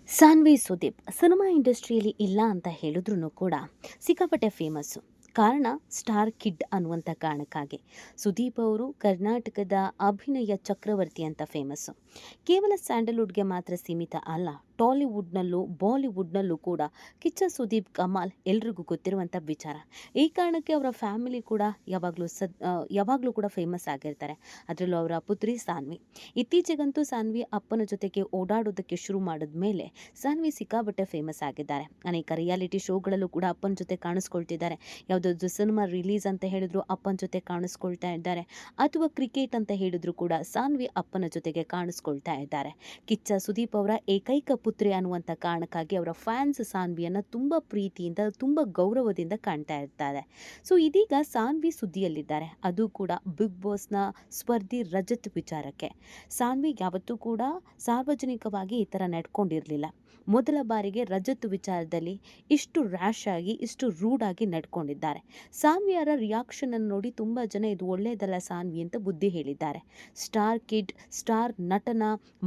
Saanvi Sudeep cinema ಇಂಡಸ್ಟ್ರಿಯಲ್ಲಿ ಇಲ್ಲ ಅಂತ ಹೇಳಿದ್ರು ಕೂಡ ಸಿಕ್ಕಾಪಟ್ಟೆ ಫೇಮಸ್ಸು. ಕಾರಣ ಸ್ಟಾರ್ ಕಿಡ್ ಅನ್ನುವಂಥ ಕಾರಣಕ್ಕಾಗಿ. ಸುದೀಪ್ ಅವರು ಕರ್ನಾಟಕದ ಅಭಿನಯ ಚಕ್ರವರ್ತಿ ಅಂತ ಫೇಮಸ್ಸು. ಕೇವಲ ಸ್ಯಾಂಡಲ್ವುಡ್ಗೆ ಮಾತ್ರ ಸೀಮಿತ ಅಲ್ಲ, ಟಾಲಿವುಡ್ನಲ್ಲೂ ಬಾಲಿವುಡ್ನಲ್ಲೂ ಕೂಡ ಕಿಚ್ಚ ಸುದೀಪ್ ಕಮಾಲ್ ಎಲ್ರಿಗೂ ಗೊತ್ತಿರುವಂಥ ವಿಚಾರ. ಈ ಕಾರಣಕ್ಕೆ ಅವರ ಫ್ಯಾಮಿಲಿ ಕೂಡ ಯಾವಾಗಲೂ ಕೂಡ ಫೇಮಸ್ ಆಗಿರ್ತಾರೆ. ಅದರಲ್ಲೂ ಅವರ ಪುತ್ರಿ ಸಾನ್ವಿ. ಇತ್ತೀಚೆಗಂತೂ ಸಾನ್ವಿ ಅಪ್ಪನ ಜೊತೆಗೆ ಓಡಾಡೋದಕ್ಕೆ ಶುರು ಮಾಡಿದ ಮೇಲೆ ಸಾನ್ವಿ ಸಿಕ್ಕಾಬಟ್ಟೆ ಫೇಮಸ್ ಆಗಿದ್ದಾರೆ. ಅನೇಕ ರಿಯಾಲಿಟಿ ಶೋಗಳಲ್ಲೂ ಕೂಡ ಅಪ್ಪನ ಜೊತೆ ಕಾಣಿಸ್ಕೊಳ್ತಿದ್ದಾರೆ. ಯಾವುದಾದ್ರು ಸಿನಿಮಾ ರಿಲೀಸ್ ಅಂತ ಹೇಳಿದ್ರು ಅಪ್ಪನ ಜೊತೆ ಕಾಣಿಸ್ಕೊಳ್ತಾ ಇದ್ದಾರೆ, ಅಥವಾ ಕ್ರಿಕೆಟ್ ಅಂತ ಹೇಳಿದ್ರು ಕೂಡ ಸಾನ್ವಿ ಅಪ್ಪನ ಜೊತೆಗೆ ಕಾಣಿಸ್ಕೊಳ್ತಾ ಇದ್ದಾರೆ. ಕಿಚ್ಚ ಸುದೀಪ್ ಅವರ ಏಕೈಕ ಪುತ್ರಿ ಅನ್ನುವಂಥ ಕಾರಣಕ್ಕಾಗಿ ಅವರ ಫ್ಯಾನ್ಸ್ ಸಾನ್ವಿಯನ್ನು ತುಂಬ ಪ್ರೀತಿಯಿಂದ ತುಂಬ ಗೌರವದಿಂದ ಕಾಣ್ತಾ ಇರ್ತಾರೆ. ಸೊ ಇದೀಗ ಸಾನ್ವಿ ಸುದ್ದಿಯಲ್ಲಿದ್ದಾರೆ, ಅದು ಕೂಡ ಬಿಗ್ ಬಾಸ್ನ ಸ್ಪರ್ಧಿ ರಜತ್ ವಿಚಾರಕ್ಕೆ. ಸಾನ್ವಿ ಯಾವತ್ತೂ ಕೂಡ ಸಾರ್ವಜನಿಕವಾಗಿ ಈ ಥರ ನಡ್ಕೊಂಡಿರಲಿಲ್ಲ. ಮೊದಲ ಬಾರಿಗೆ ರಜತ್ ವಿಚಾರದಲ್ಲಿ ಇಷ್ಟು ರ್ಯಾಶ್ ಆಗಿ ಇಷ್ಟು ರೂಡ್ ಆಗಿ ನಡ್ಕೊಂಡಿದ್ದಾರೆ. ಸಾನ್ವಿಯರ ರಿಯಾಕ್ಷನ್ ಅನ್ನು ನೋಡಿ ತುಂಬ ಜನ ಇದು ಒಳ್ಳೆಯದಲ್ಲ ಸಾನ್ವಿ ಅಂತ ಬುದ್ಧಿ ಹೇಳಿದ್ದಾರೆ. ಸ್ಟಾರ್ ಕಿಡ್, ಸ್ಟಾರ್ ನಟನ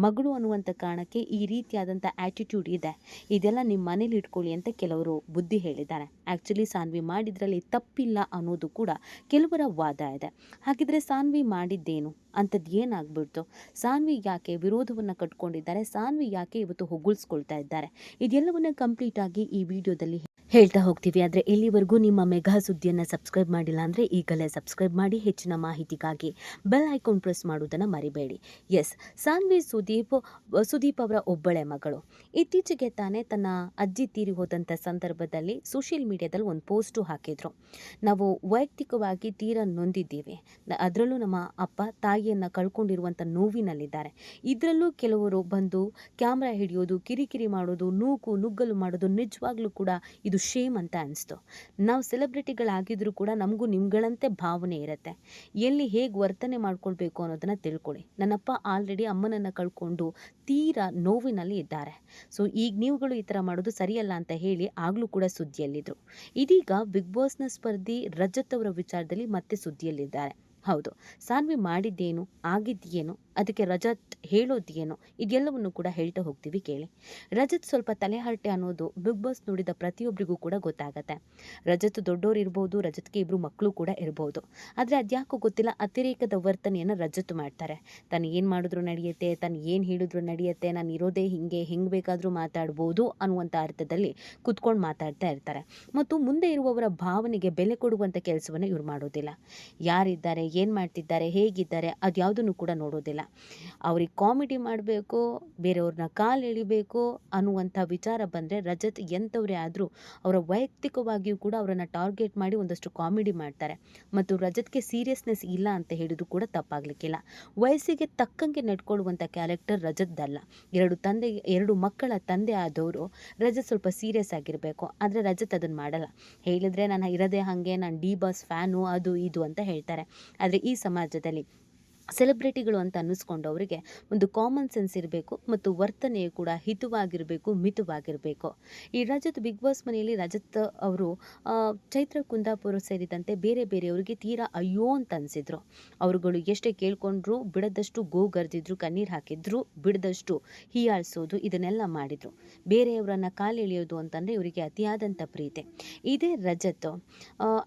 ಮಗಳು ಅನ್ನುವಂಥ ಕಾರಣಕ್ಕೆ ಈ ರೀತಿಯಾದಂಥ ಆ್ಯಟಿಟ್ಯೂಡ್ ಇದೆ, ಇದೆಲ್ಲ ನಿಮ್ಮ ಮನೇಲಿ ಇಟ್ಕೊಳ್ಳಿ ಅಂತ ಕೆಲವರು ಬುದ್ಧಿ ಹೇಳಿದ್ದಾರೆ. ಆ್ಯಕ್ಚುಲಿ ಸಾನ್ವಿ ಮಾಡಿದ್ರಲ್ಲಿ ತಪ್ಪಿಲ್ಲ ಅನ್ನೋದು ಕೂಡ ಕೆಲವರ ವಾದ ಇದೆ. ಹಾಗಿದ್ರೆ ಸಾನ್ವಿ ಮಾಡಿದ್ದೇನು, ಅಂಥದ್ದು ಏನಾಗ್ಬಿಡ್ತು, ಸಾನ್ವಿ ಯಾಕೆ ವಿರೋಧವನ್ನು ಕಟ್ಕೊಂಡಿದ್ದಾರೆ, ಸಾನ್ವಿ ಯಾಕೆ ಇವತ್ತು ಹೊಗಳ್ಸ್ಕೊಳ್ತಾ ಇದ್ದಾರೆ, ಇದೆಲ್ಲವನ್ನ ಕಂಪ್ಲೀಟ್ ಆಗಿ ಈ ವಿಡಿಯೋದಲ್ಲಿ ಹೇಳ್ತಾ ಹೋಗ್ತೀವಿ. ಆದರೆ ಇಲ್ಲಿವರೆಗೂ ನಿಮ್ಮ ಮೆಗಾ ಸುದ್ದಿಯನ್ನು ಸಬ್ಸ್ಕ್ರೈಬ್ ಮಾಡಿಲ್ಲ ಅಂದರೆ ಈಗಲೇ ಸಬ್ಸ್ಕ್ರೈಬ್ ಮಾಡಿ. ಹೆಚ್ಚಿನ ಮಾಹಿತಿಗಾಗಿ ಬೆಲ್ ಐಕಾನ್ ಪ್ರೆಸ್ ಮಾಡೋದನ್ನು ಮರಿಬೇಡಿ. ಎಸ್, ಸಾನ್ವಿ ಸುದೀಪ್ ಅವರ ಒಬ್ಬಳೆ ಮಗಳು. ಇತ್ತೀಚೆಗೆ ತಾನೇ ತನ್ನ ಅಜ್ಜಿ ತೀರಿ ಹೋದಂಥ ಸಂದರ್ಭದಲ್ಲಿ ಸೋಷಿಯಲ್ ಮೀಡಿಯಾದಲ್ಲಿ ಒಂದು ಪೋಸ್ಟು ಹಾಕಿದ್ರು. ನಾವು ವೈಯಕ್ತಿಕವಾಗಿ ತೀರಾ ನೊಂದಿದ್ದೀವಿ, ಅದರಲ್ಲೂ ನಮ್ಮ ಅಪ್ಪ ತಾಯಿಯನ್ನು ಕಳ್ಕೊಂಡಿರುವಂಥ ನೋವಿನಲ್ಲಿದ್ದಾರೆ. ಇದರಲ್ಲೂ ಕೆಲವರು ಬಂದು ಕ್ಯಾಮ್ರಾ ಹಿಡಿಯೋದು, ಕಿರಿಕಿರಿ ಮಾಡೋದು, ನುಗ್ಗಲು ಮಾಡೋದು ನಿಜವಾಗ್ಲೂ ಕೂಡ ಇದು ಶೇಮ್ ಅಂತ ಅನಿಸ್ತು. ನಾವು ಸೆಲೆಬ್ರಿಟಿಗಳಾಗಿದ್ರೂ ಕೂಡ ನಮಗೂ ನಿಮ್ಗಳಂತೆ ಭಾವನೆ ಇರುತ್ತೆ. ಎಲ್ಲಿ ಹೇಗೆ ವರ್ತನೆ ಮಾಡ್ಕೊಳ್ಬೇಕು ಅನ್ನೋದನ್ನು ತಿಳ್ಕೊಳ್ಳಿ. ನನ್ನಪ್ಪ ಆಲ್ರೆಡಿ ಅಮ್ಮನನ್ನು ಕಳ್ಕೊಂಡು ತೀರಾ ನೋವಿನಲ್ಲಿ ಇದ್ದಾರೆ. ಸೊ ಈಗ ನೀವುಗಳು ಈ ಥರ ಮಾಡೋದು ಸರಿಯಲ್ಲ ಅಂತ ಹೇಳಿ ಆಗಲೂ ಕೂಡ ಸುದ್ದಿಯಲ್ಲಿದ್ದರು. ಇದೀಗ ಬಿಗ್ ಬಾಸ್ನ ಸ್ಪರ್ಧಿ ರಜತ್ ಅವರ ವಿಚಾರದಲ್ಲಿ ಮತ್ತೆ ಸುದ್ದಿಯಲ್ಲಿದ್ದಾರೆ. ಹೌದು, ಸಾನ್ವಿ ಮಾಡಿದ್ದೇನು, ಆಗಿದ್ದೇನು, ಅದಕ್ಕೆ ರಜತ್ ಹೇಳೋದೇನು, ಇದೆಲ್ಲವನ್ನು ಕೂಡ ಹೇಳ್ತಾ ಹೋಗ್ತೀವಿ ಕೇಳಿ. ರಜತ್ ಸ್ವಲ್ಪ ತಲೆಹರಟೆ ಅನ್ನೋದು ಬಿಗ್ ಬಾಸ್ ನೋಡಿದ ಪ್ರತಿಯೊಬ್ಬರಿಗೂ ಕೂಡ ಗೊತ್ತಾಗತ್ತೆ. ರಜತ್ ದೊಡ್ಡೋರು ಇರ್ಬೋದು, ರಜತ್ಗೆ ಇಬ್ಬರು ಮಕ್ಕಳು ಕೂಡ ಇರ್ಬೋದು. ಆದರೆ ಅದ್ಯಾಕೋ ಗೊತ್ತಿಲ್ಲ, ಅತಿರೇಕದ ವರ್ತನೆಯನ್ನು ರಜತ್ ಮಾಡ್ತಾರೆ. ತಾನು ಏನು ಮಾಡಿದ್ರು ನಡೆಯುತ್ತೆ, ತಾನು ಏನು ಹೇಳಿದ್ರು ನಡೆಯುತ್ತೆ, ನಾನು ಇರೋದೇ ಹೆಂಗೆ ಬೇಕಾದರೂ ಮಾತಾಡ್ಬೋದು ಅನ್ನುವಂಥ ಅರ್ಥದಲ್ಲಿ ಕುತ್ಕೊಂಡು ಮಾತಾಡ್ತಾ ಇರ್ತಾರೆ. ಮತ್ತು ಮುಂದೆ ಇರುವವರ ಭಾವನೆಗೆ ಬೆಲೆ ಕೊಡುವಂಥ ಕೆಲಸವನ್ನು ಇವ್ರು ಮಾಡೋದಿಲ್ಲ. ಯಾರಿದ್ದಾರೆ, ಏನು ಮಾಡ್ತಿದ್ದಾರೆ, ಹೇಗಿದ್ದಾರೆ, ಅದು ಯಾವುದನ್ನು ಕೂಡ ನೋಡೋದಿಲ್ಲ. ಅವ್ರಿಗೆ ಕಾಮಿಡಿ ಮಾಡಬೇಕು, ಬೇರೆಯವ್ರನ್ನ ಕಾಲು ಎಳಿಬೇಕು ಅನ್ನುವಂಥ ವಿಚಾರ ಬಂದರೆ ರಜತ್ ಎಂಥವರೇ ಆದರೂ ಅವರ ವೈಯಕ್ತಿಕವಾಗಿಯೂ ಕೂಡ ಅವರನ್ನು ಟಾರ್ಗೆಟ್ ಮಾಡಿ ಒಂದಷ್ಟು ಕಾಮಿಡಿ ಮಾಡ್ತಾರೆ. ಮತ್ತು ರಜತ್ಗೆ ಸೀರಿಯಸ್ನೆಸ್ ಇಲ್ಲ ಅಂತ ಹೇಳಿದ್ರು ಕೂಡ ತಪ್ಪಾಗಲಿಕ್ಕಿಲ್ಲ. ವಯಸ್ಸಿಗೆ ತಕ್ಕಂಗೆ ನಡ್ಕೊಳ್ಳುವಂಥ ಕ್ಯಾರೆಕ್ಟರ್ ರಜತ್ದಲ್ಲ. ಎರಡು ಮಕ್ಕಳ ತಂದೆ ಆದವರು ರಜತ್ ಸ್ವಲ್ಪ ಸೀರಿಯಸ್ ಆಗಿರಬೇಕು. ಆದರೆ ರಜತ್ ಅದನ್ನು ಮಾಡಲ್ಲ. ಹೇಳಿದರೆ ನಾನು ಇರೋದೇ ಹಾಗೆ, ನಾನು ಡಿ ಬಾಸ್ ಫ್ಯಾನು, ಅದು ಇದು ಅಂತ ಹೇಳ್ತಾರೆ. ಆದರೆ ಈ ಸಮಾಜದಲ್ಲಿ ಸೆಲೆಬ್ರಿಟಿಗಳು ಅಂತ ಅನ್ನಿಸ್ಕೊಂಡವರಿಗೆ ಒಂದು ಕಾಮನ್ ಸೆನ್ಸ್ ಇರಬೇಕು, ಮತ್ತು ವರ್ತನೆಯು ಕೂಡ ಹಿತವಾಗಿರಬೇಕು, ಮಿತವಾಗಿರಬೇಕು. ಈ ರಜತ್ ಬಿಗ್ ಬಾಸ್ ಮನೆಯಲ್ಲಿ ರಜತ್ ಅವರು ಚೈತ್ರ ಕುಂದಾಪುರ ಸೇರಿದಂತೆ ಬೇರೆಯವರಿಗೆ ತೀರಾ ಅಯ್ಯೋ ಅಂತ ಅನಿಸಿದ್ರು. ಅವರುಗಳು ಎಷ್ಟೇ ಕೇಳ್ಕೊಂಡ್ರು ಬಿಡದಷ್ಟು ಗೋಗರ್ದಿದ್ರು, ಕಣ್ಣೀರು ಹಾಕಿದ್ರು, ಬಿಡದಷ್ಟು ಹೀಯಾಳಿಸೋದು, ಇದನ್ನೆಲ್ಲ ಮಾಡಿದರು. ಬೇರೆಯವರನ್ನು ಕಾಲೆಳೆಯೋದು ಅಂತಂದರೆ ಇವರಿಗೆ ಅತಿಯಾದಂಥ ಪ್ರೀತಿ. ಇದೇ ರಜತ್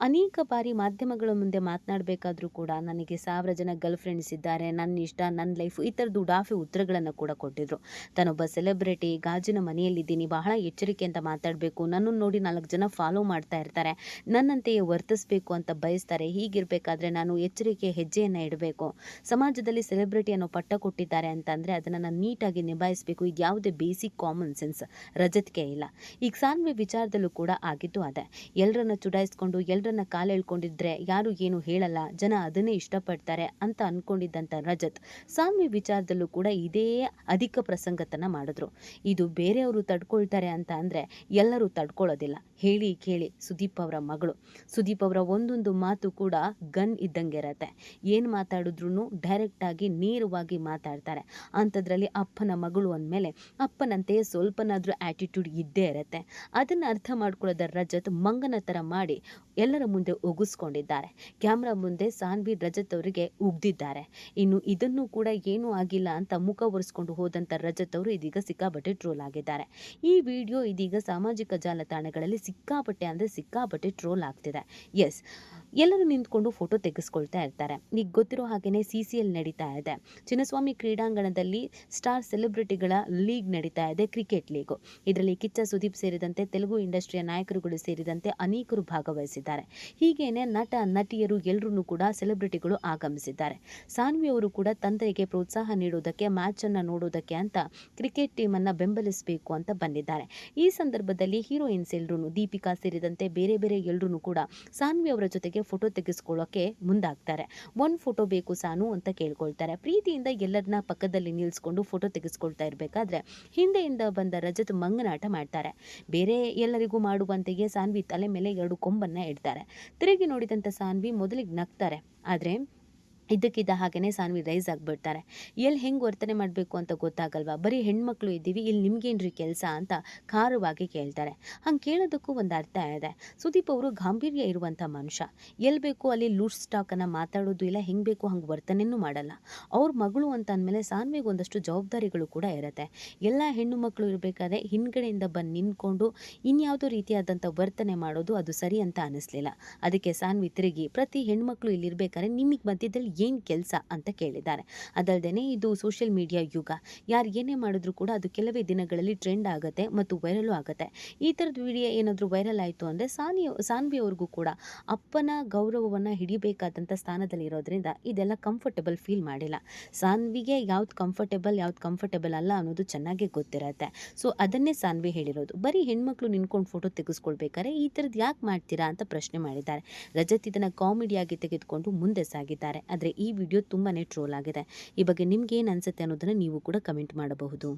ಅನೇಕ ಬಾರಿ ಮಾಧ್ಯಮಗಳ ಮುಂದೆ ಮಾತನಾಡಬೇಕಾದ್ರೂ ಕೂಡ ನನಗೆ 1000 ಜನ ಗರ್ಲ್ ಫ್ರೆಂಡ್ಸ್ ಇದ್ದಾರೆ, ನನ್ನ ಇಷ್ಟ, ನನ್ನ ಲೈಫು, ಈ ಥರದ್ದು ಉಡಾಫೆ ಉತ್ತರಗಳನ್ನು ಕೂಡ ಕೊಟ್ಟಿದ್ರು. ತಾನೊಬ್ಬ ಸೆಲೆಬ್ರಿಟಿ, ಗಾಜಿನ ಮನೆಯಲ್ಲಿದ್ದೀನಿ, ಬಹಳ ಎಚ್ಚರಿಕೆಯಿಂದ ಮಾತಾಡಬೇಕು, ನನ್ನನ್ನು ನೋಡಿ 4 ಜನ ಫಾಲೋ ಮಾಡ್ತಾ ಇರ್ತಾರೆ, ನನ್ನಂತೆಯೇ ವರ್ತಿಸಬೇಕು ಅಂತ ಬಯಸ್ತಾರೆ, ಹೀಗಿರಬೇಕಾದ್ರೆ ನಾನು ಎಚ್ಚರಿಕೆ ಹೆಜ್ಜೆಯನ್ನು ಇಡಬೇಕು. ಸಮಾಜದಲ್ಲಿ ಸೆಲೆಬ್ರಿಟಿ ಅನ್ನೋ ಪಟ್ಟ ಕೊಟ್ಟಿದ್ದಾರೆ ಅಂತಂದರೆ ಅದನ್ನು ನಾನು ನೀಟಾಗಿ ನಿಭಾಯಿಸಬೇಕು. ಇದು ಯಾವುದೇ ಬೇಸಿಕ್ ಕಾಮನ್ ಸೆನ್ಸ್ ರಜತ್ಗೆ ಇಲ್ಲ. ಈಗ ಸಾನ್ವಿ ವಿಚಾರದಲ್ಲೂ ಕೂಡ ಆಗಿದ್ದು ಅದೇ. ಎಲ್ಲರನ್ನ ಚುಡಾಯಿಸ್ಕೊಂಡು ಎಲ್ಲರನ್ನ ಕಾಲೆಳ್ಕೊಂಡಿದ್ರೆ ಯಾರು ಏನು ಹೇಳಲ್ಲ, ಜನ ಅದನ್ನೇ ಇಷ್ಟಪಡ್ತಾರೆ ಅಂತ ಅಂದ್ಕೊಂಡಿದ್ದಂಥ ರಜತ್ ಸಾನ್ವಿ ವಿಚಾರದಲ್ಲೂ ಕೂಡ ಇದೇ ಅಧಿಕ ಪ್ರಸಂಗತನ ಮಾಡಿದ್ರು. ಇದು ಬೇರೆಯವರು ತಡ್ಕೊಳ್ತಾರೆ ಅಂತ ಅಂದರೆ ಎಲ್ಲರೂ ತಡ್ಕೊಳ್ಳೋದಿಲ್ಲ. ಹೇಳಿ ಕೇಳಿ ಸುದೀಪ್ ಅವರ ಮಗಳು. ಸುದೀಪ್ ಅವರ ಒಂದೊಂದು ಮಾತು ಕೂಡ ಗನ್ ಇದ್ದಂಗೆ ಇರತ್ತೆ. ಏನು ಮಾತಾಡಿದ್ರು ಡೈರೆಕ್ಟಾಗಿ ನೇರವಾಗಿ ಮಾತಾಡ್ತಾರೆ. ಅಂಥದ್ರಲ್ಲಿ ಅಪ್ಪನ ಮಗಳು ಅಂದಮೇಲೆ ಅಪ್ಪನಂತೆಯೇ ಸ್ವಲ್ಪನಾದರೂ ಆ್ಯಟಿಟ್ಯೂಡ್ ಇದ್ದೇ ಇರುತ್ತೆ. ಅದನ್ನು ಅರ್ಥ ಮಾಡ್ಕೊಳ್ಳೋದ ರಜತ್ ಮಂಗನ ಥರ ಮಾಡಿ ಎಲ್ಲರ ಮುಂದೆ ಉಗಿಸ್ಕೊಂಡಿದ್ದಾರೆ. ಕ್ಯಾಮ್ರಾ ಮುಂದೆ ಸಾನ್ವಿ ರಜತ್ ಅವರಿಗೆ ಉಗ್ದಿದ್ದಾರೆ. ಇನ್ನು ಇದನ್ನು ಕೂಡ ಏನೂ ಆಗಿಲ್ಲ ಅಂತ ಮುಖ ಒರೆಸ್ಕೊಂಡು ಹೋದಂಥ ರಜತ್ ಅವರು ಇದೀಗ ಸಿಕ್ಕಾಪಟ್ಟೆ ಟ್ರೋಲ್ ಆಗಿದ್ದಾರೆ. ಈ ವಿಡಿಯೋ ಇದೀಗ ಸಾಮಾಜಿಕ ಜಾಲತಾಣಗಳಲ್ಲಿ ಸಿಕ್ಕಾಪಟ್ಟೆ ಟ್ರೋಲ್ ಆಗ್ತಿದೆ. ಎಸ್, ಎಲ್ಲರೂ ನಿಂತ್ಕೊಂಡು ಫೋಟೋ ತೆಗೆಸ್ಕೊಳ್ತಾ ಇರ್ತಾರೆ. ಈಗ ಗೊತ್ತಿರೋ ಹಾಗೇನೆ CCL ನಡೀತಾ ಇದೆ. ಚಿನ್ನಸ್ವಾಮಿ ಕ್ರೀಡಾಂಗಣದಲ್ಲಿ ಸ್ಟಾರ್ ಸೆಲೆಬ್ರಿಟಿಗಳ ಲೀಗ್ ನಡೀತಾ ಇದೆ, ಕ್ರಿಕೆಟ್ ಲೀಗು. ಇದರಲ್ಲಿ ಕಿಚ್ಚ ಸುದೀಪ್ ಸೇರಿದಂತೆ ತೆಲುಗು ಇಂಡಸ್ಟ್ರಿಯ ನಾಯಕರುಗಳು ಸೇರಿದಂತೆ ಅನೇಕರು ಭಾಗವಹಿಸಿದ್ದಾರೆ. ಹೀಗೇನೆ ನಟ ನಟಿಯರು ಎಲ್ಲರೂ ಕೂಡ ಸೆಲೆಬ್ರಿಟಿಗಳು ಆಗಮಿಸಿದ್ದಾರೆ. ಸಾನ್ವಿ ಅವರು ಕೂಡ ತಂದೆಗೆ ಪ್ರೋತ್ಸಾಹ ನೀಡೋದಕ್ಕೆ, ಮ್ಯಾಚ್ ಅನ್ನ ನೋಡೋದಕ್ಕೆ ಅಂತ ಕ್ರಿಕೆಟ್ ಟೀಮ್ ಅನ್ನ ಬೆಂಬಲಿಸಬೇಕು ಅಂತ ಬಂದಿದ್ದಾರೆ. ಈ ಸಂದರ್ಭದಲ್ಲಿ ಹೀರೋಯಿನ್ಸ್ ಎಲ್ಲರೂ, ದೀಪಿಕಾ ಸೇರಿದಂತೆ ಬೇರೆ ಎಲ್ಲರೂ ಕೂಡ ಸಾನ್ವಿ ಅವರ ಜೊತೆಗೆ ಫೋಟೋ ತೆಗೆಸ್ಕೊಳ್ಳೋಕೆ ಮುಂದಾಗ್ತಾರೆ. ಒಂದು ಫೋಟೋ ಬೇಕು ಸಾನು ಅಂತ ಕೇಳ್ಕೊಳ್ತಾರೆ. ಪ್ರೀತಿಯಿಂದ ಎಲ್ಲರನ್ನ ಪಕ್ಕದಲ್ಲಿ ನಿಲ್ಲಿಸ್ಕೊಂಡು ಫೋಟೋ ತೆಗೆಸ್ಕೊಳ್ತಾ ಇರಬೇಕಾದ್ರೆ ಹಿಂದೆಯಿಂದ ಬಂದ ರಜತ್ ಮಂಗನಾಟ ಮಾಡ್ತಾರೆ. ಬೇರೆ ಎಲ್ಲರಿಗೂ ಮಾಡುವಂತೆಯೇ ಸಾನ್ವಿ ತಲೆ ಮೇಲೆ 2 ಕೊಂಬನ್ನ ಇಡ್ತಾರೆ. ತಿರುಗಿ ನೋಡಿದಂಥ ಸಾನ್ವಿ ಮೊದಲಿಗೆ ನಗ್ತಾರೆ. ಆದರೆ ಇದ್ದಕ್ಕಿದ್ದ ಹಾಗೇನೆ ಸಾನ್ವಿ ರೈಸ್ ಆಗಿಬಿಡ್ತಾರೆ. ಹೆಂಗೆ ವರ್ತನೆ ಮಾಡಬೇಕು ಅಂತ ಗೊತ್ತಾಗಲ್ವಾ, ಬರೀ ಹೆಣ್ಮಕ್ಳು ಇದ್ದೀವಿ, ಇಲ್ಲಿ ನಿಮ್ಗೇನ್ರಿ ಕೆಲಸ ಅಂತ ಖಾರವಾಗಿ ಕೇಳ್ತಾರೆ. ಹಂಗೆ ಕೇಳೋದಕ್ಕೂ ಒಂದು ಅರ್ಥ ಇದೆ. ಸುದೀಪ್ ಅವರು ಗಾಂಭೀರ್ಯ ಇರುವಂಥ ಮನುಷ್ಯ. ಎಲ್ಲಿ ಬೇಕು ಅಲ್ಲಿ ಲೂಸ್ ಸ್ಟಾಕನ್ನು ಮಾತಾಡೋದು ಇಲ್ಲ, ಹೆಂಗೆ ಬೇಕು ಹಂಗೆ ವರ್ತನೆಯೂ ಮಾಡಲ್ಲ. ಅವ್ರ ಮಗಳು ಅಂತ ಅಂದಮೇಲೆ ಸಾನ್ವಿಗೆ ಒಂದಷ್ಟು ಜವಾಬ್ದಾರಿಗಳು ಕೂಡ ಇರುತ್ತೆ. ಎಲ್ಲ ಹೆಣ್ಣು ಮಕ್ಕಳು ಇರಬೇಕಾದ್ರೆ ಹಿಂದ್ಗಡೆಯಿಂದ ಬಂದು ನಿಂತ್ಕೊಂಡು ಇನ್ಯಾವುದೋ ರೀತಿಯಾದಂಥ ವರ್ತನೆ ಮಾಡೋದು ಅದು ಸರಿ ಅಂತ ಅನ್ನಿಸ್ಲಿಲ್ಲ. ಅದಕ್ಕೆ ಸಾನ್ವಿ ತಿರುಗಿ, ಪ್ರತಿ ಹೆಣ್ಮಕ್ಳು ಇಲ್ಲಿರ್ಬೇಕಾದ್ರೆ ನಿಮಗೆ ಮಧ್ಯದಲ್ಲಿ ಏನು ಕೆಲಸ ಅಂತ ಕೇಳಿದ್ದಾರೆ. ಅದಲ್ಲದೆ ಇದು ಸೋಷಿಯಲ್ ಮೀಡಿಯಾ ಯುಗ, ಯಾರು ಏನೇ ಮಾಡಿದ್ರು ಕೂಡ ಅದು ಕೆಲವೇ ದಿನಗಳಲ್ಲಿ ಟ್ರೆಂಡ್ ಆಗುತ್ತೆ ಮತ್ತು ವೈರಲು ಆಗುತ್ತೆ. ಈ ಥರದ ವಿಡಿಯೋ ಏನಾದರೂ ವೈರಲ್ ಆಯಿತು ಅಂದರೆ ಸಾನ್ವಿ ಅವ್ರಿಗೂ ಕೂಡ ಅಪ್ಪನ ಗೌರವವನ್ನು ಹಿಡಿಬೇಕಾದಂಥ ಸ್ಥಾನದಲ್ಲಿ ಇರೋದ್ರಿಂದ ಇದೆಲ್ಲ ಕಂಫರ್ಟಬಲ್ ಫೀಲ್ ಮಾಡಿಲ್ಲ. ಸಾನ್ವಿಗೆ ಯಾವ್ದು ಕಂಫರ್ಟಬಲ್ ಅಲ್ಲ ಅನ್ನೋದು ಚೆನ್ನಾಗೇ ಗೊತ್ತಿರುತ್ತೆ. ಸೊ ಅದನ್ನೇ ಸಾನ್ವಿ ಹೇಳಿರೋದು. ಬರೀ ಹೆಣ್ಮಕ್ಳು ನಿಂತ್ಕೊಂಡು ಫೋಟೋ ತೆಗೆಸ್ಕೊಳ್ಬೇಕಾದ್ರೆ ಈ ಥರದ್ದು ಯಾಕೆ ಮಾಡ್ತೀರಾ ಅಂತ ಪ್ರಶ್ನೆ ಮಾಡಿದ್ದಾರೆ. ರಜತ್ ಇದನ್ನು ಕಾಮಿಡಿಯಾಗಿ ತೆಗೆದುಕೊಂಡು ಮುಂದೆ ಸಾಗಿದ್ದಾರೆ. ಆದರೆ ಈ ವಿಡಿಯೋ ತುಂಬಾನೇ ಟ್ರೋಲ್ ಆಗಿದೆ. ಈ ಬಗ್ಗೆ ನಿಮ್ಗೆ ಏನು ಅನ್ಸುತ್ತೆ ಅನ್ನೋದನ್ನು ನೀವು ಕೂಡ ಕಮೆಂಟ್ ಮಾಡಬಹುದು.